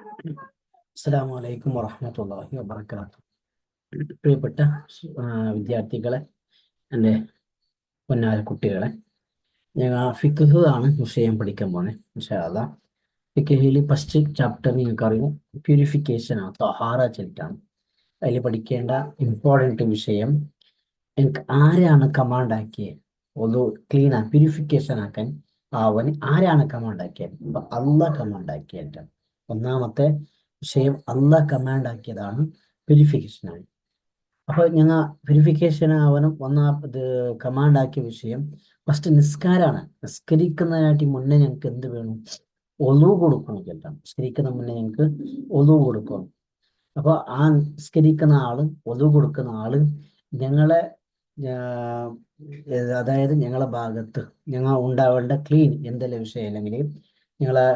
അസ്സലാമു അലൈക്കും വറഹ്മത്തുള്ളാഹി വബറകാതുഹു. പ്രിയപ്പെട്ട വിദ്യാർത്ഥികളെ, എൻ്റെ പൊന്നാര കുട്ടികളെ, ഞങ്ങൾ ഫിഖ് ആണ് വിഷയം പഠിക്കാൻ പോണേ ഇൻഷാ അല്ലാഹ്. ഫിഖിൽ ഫസ്റ്റ് ചാപ്റ്റർ നിങ്ങൾക്ക് അറിയും, പ്യൂരിഫിക്കേഷൻ ആണ്, ത്വഹാറ ചൊല്ലിട്ടാണ്. അതിൽ പഠിക്കേണ്ട ഇമ്പോർട്ടൻറ്റ് വിഷയം, എനിക്ക് ആരാണ് കമാൻഡ് ആക്കിയത് ഒന്ന് ക്ലീൻ ആ പ്യൂരിഫിക്കേഷൻ ആക്കാൻ. അവൻ ആരാണ് കമാൻഡ് ആക്കിയത്? അപ്പൊ അള്ളാഹ് കമാൻഡ് ആക്കിയിട്ട് ഒന്നാമത്തെ വിഷയം അള്ളാഹ് കമാൻഡ് ആക്കിയതാണ് പ്യൂരിഫിക്കേഷൻ ആണ്. അപ്പൊ ഞങ്ങൾ പ്യൂരിഫിക്കേഷൻ അവനും ഒന്നാമത് കമാൻഡ് ആക്കിയ വിഷയം ഫസ്റ്റ് നിസ്കാരാണ്. നിസ്കരിക്കുന്നതിനായിട്ട് മുന്നേ ഞങ്ങൾക്ക് എന്ത് വേണം? ഒളു കൊടുക്കണം കേട്ടോ. നിസ്കരിക്കുന്ന മുന്നേ ഞങ്ങൾക്ക് ഒളു കൊടുക്കണം. അപ്പൊ ആ നിസ്കരിക്കുന്ന ആള്, ഒളു കൊടുക്കുന്ന ആള് ഞങ്ങളെ അതായത് ഞങ്ങളെ ഭാഗത്ത് ഞങ്ങൾ ഉണ്ടാവേണ്ട ക്ലീൻ എന്തെല്ലാം വിഷയം അല്ലെങ്കിൽ ഞങ്ങളെ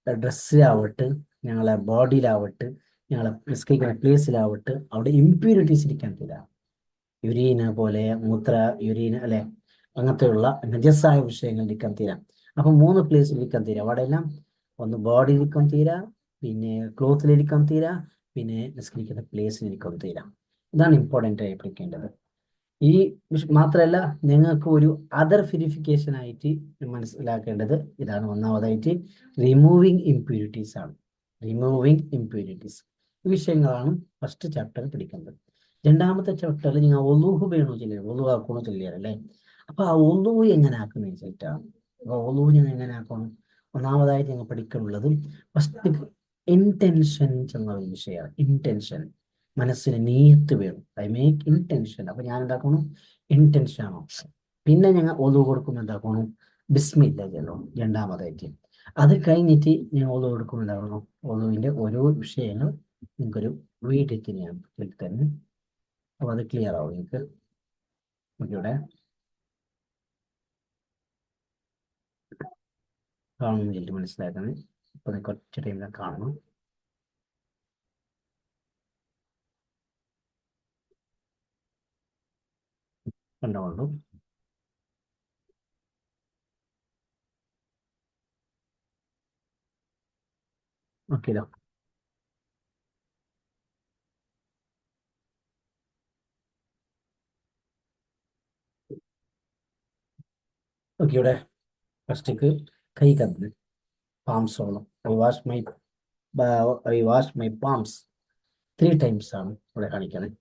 ഡ്രസ്സിലാവട്ടെ, ഞങ്ങളെ ബോഡിയിലാവട്ടെ, ഞങ്ങളെ നിസ്കരിക്കുന്ന പ്ലേസിലാവട്ടെ, അവിടെ ഇമ്പ്യൂരിറ്റീസ് ഇരിക്കാൻ തരാം. യുരീന് പോലെ യുരീന് അല്ലെ, അങ്ങനത്തെയുള്ള നജസ്സായ വിഷയങ്ങൾ ഇരിക്കാൻ തീരാം. അപ്പൊ 3 പ്ലേസിൽ ഇരിക്കാൻ തീരാം. അവിടെ എല്ലാം ഒന്ന് ബോഡി ഇരിക്കാൻ തീരാ, പിന്നെ ക്ലോത്തിലിരിക്കാൻ തീരാ, പിന്നെ നിസ്കരിക്കുന്ന പ്ലേസിലിരിക്കാൻ തീരാം. ഇതാണ് ഇമ്പോർട്ടൻ്റ് ആയി പഠിക്കേണ്ടത്. ഈ മാത്രമല്ല, ഞങ്ങൾക്ക് ഒരു അതർ പ്യൂരിഫിക്കേഷൻ ആയിട്ട് മനസ്സിലാക്കേണ്ടത് ഇതാണ്. ഒന്നാമതായിട്ട് റിമൂവിങ് ഇംപ്യൂരിറ്റീസ് ആണ്. റിമൂവിങ് ഇംപ്യൂരിറ്റീസ് ഈ വിഷയങ്ങളാണ് ഫസ്റ്റ് ചാപ്റ്റർ പഠിക്കുന്നത്. രണ്ടാമത്തെ ചാപ്റ്ററിൽ നിങ്ങൾ ഒലൂഹ് വേണോ ചെല്ലിയ ഒലു ആക്കണോ ചെല്ലിയാറല്ലേ. അപ്പൊ ആ ഒലു എങ്ങനെ ആക്കുന്ന വെച്ചിട്ടാണ്. അപ്പൊ ഒലു ഞങ്ങൾ എങ്ങനെ ആക്കണം? ഒന്നാമതായിട്ട് ഞങ്ങൾ പഠിക്കാനുള്ളത് ഫസ്റ്റ് ഇന്റൻഷൻ എന്ന വിഷയമാണ്. ഇന്റൻഷൻ, മനസ്സിന് നീയത്ത് വേണം. I make intention. അപ്പൊ ഞാൻ എന്താക്കണം? ഇന്റൻഷൻ ആണോ. പിന്നെ ഞങ്ങൾ ഒലു കൊടുക്കുമ്പോൾ എന്താക്കണം? ബിസ്മില്ല ചെല്ലോ രണ്ടാമതായിട്ട്. അത് കഴിഞ്ഞിട്ട് ഞാൻ ഒലു കൊടുക്കുമ്പോൾ എന്താകണം? ഒലുവിന്റെ ഓരോ വിഷയങ്ങൾ നിങ്ങൾക്കൊരു വീഡിയോ ഞാൻ തന്നെ. അപ്പൊ അത് ക്ലിയർ ആവും നിങ്ങൾക്ക്. ഇവിടെ കാണുന്നില്ല, മനസ്സിലാക്കണം. ഇപ്പൊ കുറച്ച് ടൈമിൽ കാണണം. കണ്ടോളൂ. ഓക്കെ. ഓക്കെ, ഇവിടെ ഫസ്റ്റേക്ക് കൈ കന്ന് പാംസോളം I wash my palms 3 times ആണ് ഇവിടെ കാണിക്കുന്നത്.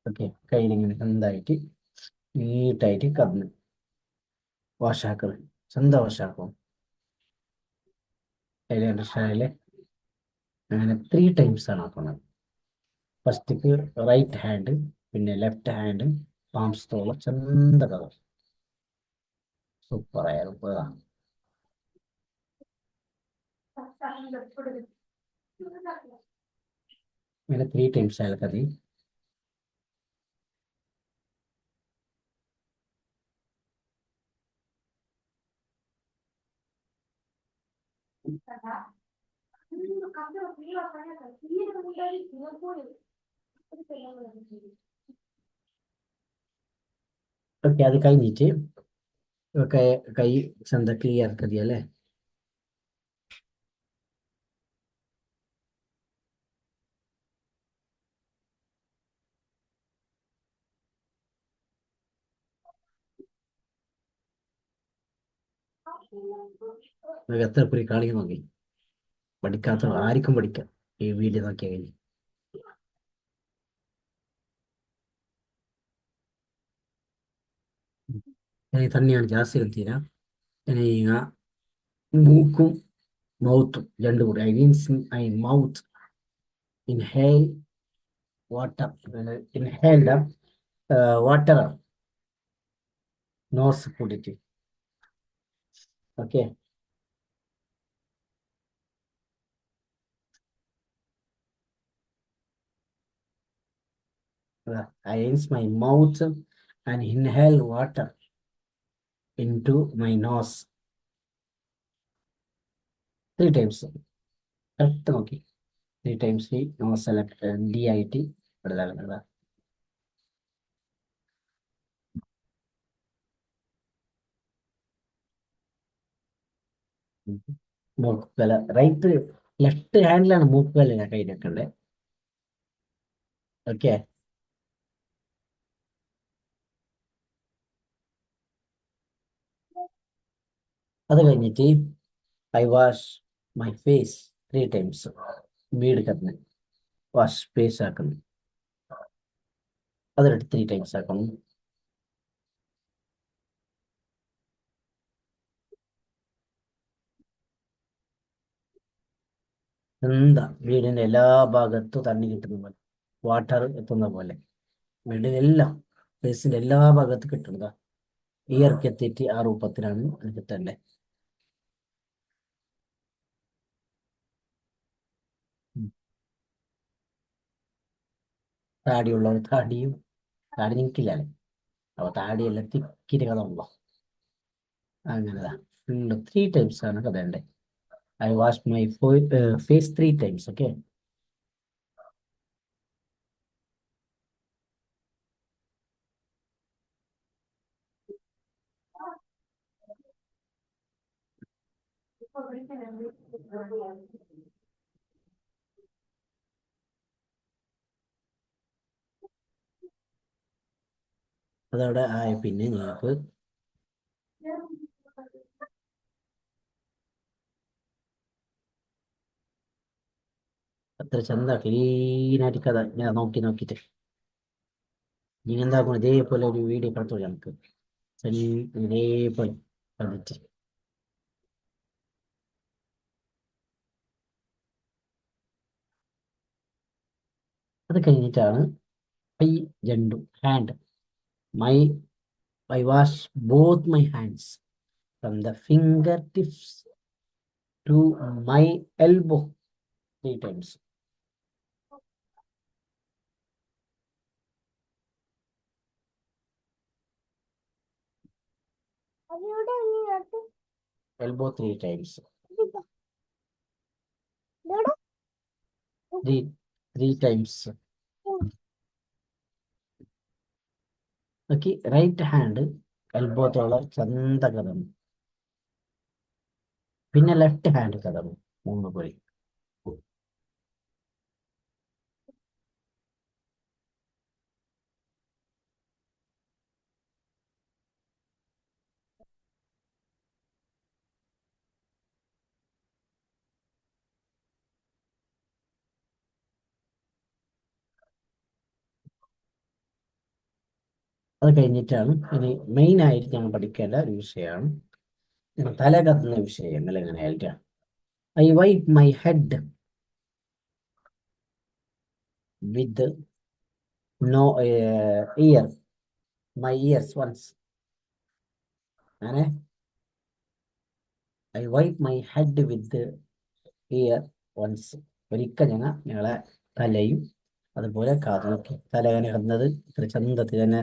ഓക്കെ, കയ്യിലിങ്ങനെ എന്തായിട്ട് നീട്ടായിട്ട് കന്ന് വാഷാക്കുന്നത്. സ്വന്തം വാഷാക്കും. അതിൽ അണ്ടർസ്റ്റാൻഡില് അങ്ങനെ 3 ടൈംസ് ആണ് ആക്കുന്നത്. ഫസ്റ്റ്ക്ക് റൈറ്റ് ഹാൻഡ്, പിന്നെ ലെഫ്റ്റ് ഹാൻഡ്, പാംസ് തോളം ചെന്ത കഥ. സൂപ്പർ ആയിരുന്നു. അങ്ങനെ 3 ടൈംസ് ആയാലും മതി. ഓക്കെ, അത് കഴിഞ്ഞിട്ട് കൈ ചെന്ത ക്ലിയർ കതിയല്ലേ. എത്ര കുറി കാണിക്കാൻ നോക്കി. പഠിക്കാത്ത ആർക്കും പഠിക്കാം ഈ വീഡിയോ നോക്കിയാൽ കഴിഞ്ഞു. തന്നെയാണ് ജാസ്തി എത്തിയില്ല. ഇനി മൂക്കും മൗത്തും രണ്ടും കൂടി I mouth inhale water, inhale water nose കൂട്ടിട്ട്. Okay, I rinse my mouth and inhale water into my nose 3 times. Correct നോക്കി 3 ടൈംസ് ഈ നോസ് ഡി ആയിട്ട് ഇവിടെ. മൂക്കുകല റൈറ്റ് ലെഫ്റ്റ് ഹാൻഡിലാണ് മൂക്കുകല ഞാൻ കയ്യിൽ വെക്കണ്ടേ. ഓക്കെ. അത് കഴിഞ്ഞിട്ട് I wash my face 3 times. വീട് കറന്ന് വാഷ് ഫേസ് ആക്കുന്നു. അതെടുത്ത് 3 ടൈംസ് ആക്കണം. എന്താ വീടിന്റെ എല്ലാ ഭാഗത്തും തണ്ണി കിട്ടുന്ന പോലെ, വാട്ടർ എത്തുന്ന പോലെ വീടിനെല്ലാം ഫേസിന്റെ എല്ലാ ഭാഗത്തും കിട്ടുന്നതാ. ഇയർക്ക് എത്തിയിട്ട് ആ രൂപത്തിലാണ് അത് കിട്ടണ്ടേ. ഉം. താടിയുള്ളവർ താടിയും, താടി നിൽക്കില്ലല്ലേ, അപ്പൊ താടിയെല്ലാം തിക്കിരികളുണ്ടോ, അങ്ങനെതാ. ഫുള്ള് 3 ടൈംസ് ആണ് കഥയുണ്ട്. I wash my face 3 times. Okay. അതവിടെ ആയ പിന്നെ നിങ്ങൾക്ക് അത്ര ചന്ത ക്ലീനായിട്ട് കഥ ഞാൻ നോക്കി നോക്കിയിട്ട് നീ എന്താക്കണം, ഇതേപോലെ ഒരു വീഡിയോ കടത്തോളി നമുക്ക് ഇതേപോലെ കണ്ടിട്ട്. അത് കഴിഞ്ഞിട്ടാണ് കൈ രണ്ടും hand my I wash both my hands from the finger tips to my elbow 3 times. Elbow 3 times. Three 3 times. നോക്കി റൈറ്റ് ഹാൻഡ് എൽബോത്തോളം ചന്ത കഥം, പിന്നെ ലെഫ്റ്റ് ഹാൻഡ് കഥം 3 പോയി. അത് കഴിഞ്ഞിട്ടാണ് ഇനി മെയിൻ ആയിട്ട് ഞങ്ങൾ പഠിക്കേണ്ട ഒരു വിഷയമാണ് തല കത്തുന്ന വിഷയങ്ങൾ എങ്ങനെയായിട്ടാണ്. I wipe my head with no ear my ears once. അങ്ങനെ I wipe my head with ear once. ഒരിക്കൽ ഞങ്ങളെ തലയും അതുപോലെ കാതു നോക്കി തല അങ്ങനെ കിടന്നത് ഇത്ര ചന്തത്തിൽ തന്നെ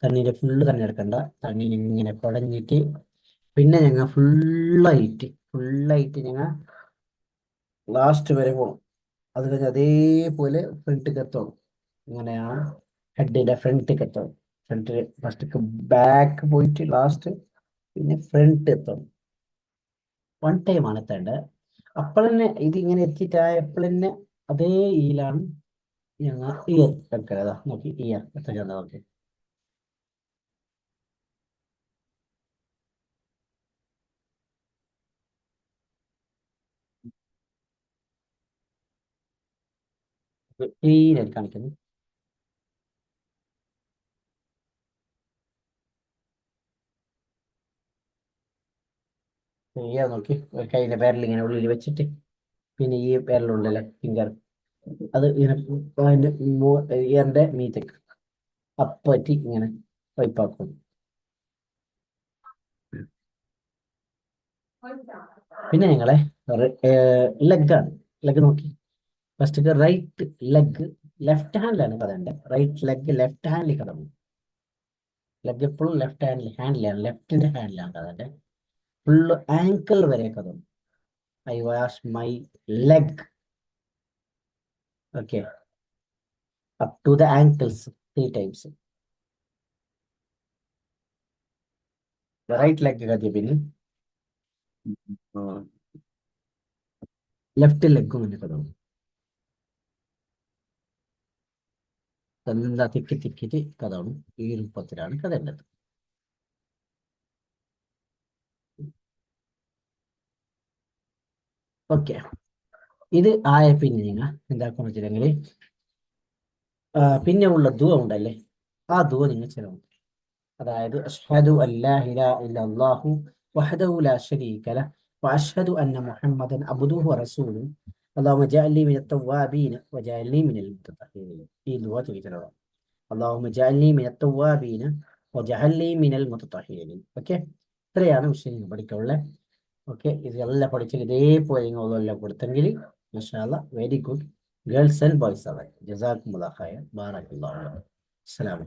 തണ്ണീര് ഫുള്ള് തന്നെ എടുക്കണ്ട, തണ്ണീർ ഇങ്ങനെ കുടഞ്ഞിട്ട് പിന്നെ ഫുള്ളായിട്ട് ഞങ്ങൾ ലാസ്റ്റ് വരെ പോകണം. അത് കഴിഞ്ഞ് അതേപോലെ ഫ്രണ്ടിലേക്ക് എത്തണം. ഇങ്ങനെയാണ് ഹെഡിന്റെ ഫ്രണ്ടിലേക്ക് എത്തണം. ഫ്രണ്ട് ഫസ്റ്റ് ബാക്ക് പോയിട്ട് ലാസ്റ്റ് പിന്നെ ഫ്രണ്ട് എത്തണം. 1 ടൈമാണ് എത്തേണ്ടത്. അപ്പോൾ തന്നെ ഇത് ഇങ്ങനെ എത്തിയിട്ടായപ്പോൾ തന്നെ അതേ ഈലാണ് ഞങ്ങൾ ഇയർ എടുക്കുന്നത്. നോക്കി ഇയർ എത്ര ചെന്താ നോക്കി. ക്ലീനായിട്ട് കാണിക്കുന്നു. ഇയർ നോക്കി ഒരു കയ്യിലെ വിരൽ ഇങ്ങനെ ഉള്ളിൽ വെച്ചിട്ട് പിന്നെ ഈ വിരലുള്ളിലെ ഫിംഗർ അത് ഇങ്ങനെ അതിന്റെ ഇയറിന്റെ മീത്തേക്ക് അപ്പറ്റി ഇങ്ങനെ വൈപ്പാക്കും. പിന്നെ ഞങ്ങളെ ലെഗാണ്. ലെഗ് നോക്കി ഫസ്റ്റ് റൈറ്റ് ലെഗ് ലെഫ്റ്റ് ഹാൻഡിലാണ് കഥണ്ട്. റൈറ്റ് ലെഗ് ലെഫ്റ്റ് ഹാൻഡിൽ കഥന്നു. ലെഗ് എപ്പോഴും ഹാൻഡിലാണ് ലെഫ്റ്റിന്റെ ഹാൻഡിലാണ് കഥണ്ട്. ഫുള്ള് ആങ്കിൾ വരെ കഥന്നു. I wash my leg. Okay. Up to the ankles 3 times. Right leg കഥ പിന്നെ ലെഫ്റ്റ് ലെഗും തന്നെ കഥ എന്താ തിക്കി തിക്കിട്ട് കഥയാണ്. ഈ രൂപത്തിലാണ് കഥ ഉള്ളത്. ഓക്കെ, ഇത് ആയ പിന്നെ നിങ്ങൾ എന്താക്കണം വെച്ചിട്ടുണ്ടെങ്കിൽ പിന്നെ ഉള്ള ദുവ ഉണ്ടല്ലേ, ആ ദുവ നിങ്ങൾ ചെല്ലണം. അതായത് അഷ്ഹദു അല്ലാ ഇലാഹ ഇല്ലല്ലാഹു വഹ്ദഹു ലാ ശരീക ലഹ് വഅഷ്ഹദു അന്ന മുഹമ്മദൻ അബ്ദുഹു വറസൂലുഹു അല്ലാഹുമ്മ ജഅൽനി മിനത് തവ്വാബീന വജഅൽനി മിനൽ മുത്തഖീൻ. ഈ ദുആ ചോദിച്ചതാണ്. അല്ലാഹുമ്മ ജഅൽനി മിനത് തവ്വാബീന വജഅൽനി മിനൽ മുത്തഖീൻ. ഓക്കെ, ഇത്രയാണ് വിഷയം പഠിക്കാനുള്ളത്. ഓക്കെ, ഇതെല്ലാം പഠിച്ച് ഇതേപോലെ നിങ്ങളെല്ലാം കൊടുത്തെങ്കിൽ മാഷാ അല്ലാ, very good. Girls and boys ആണ്. ജസാക്കുമുല്ലാഹ് ഖൈർ. ബാറകല്ലാഹു. അസ്സലാമു അലൈക്കും.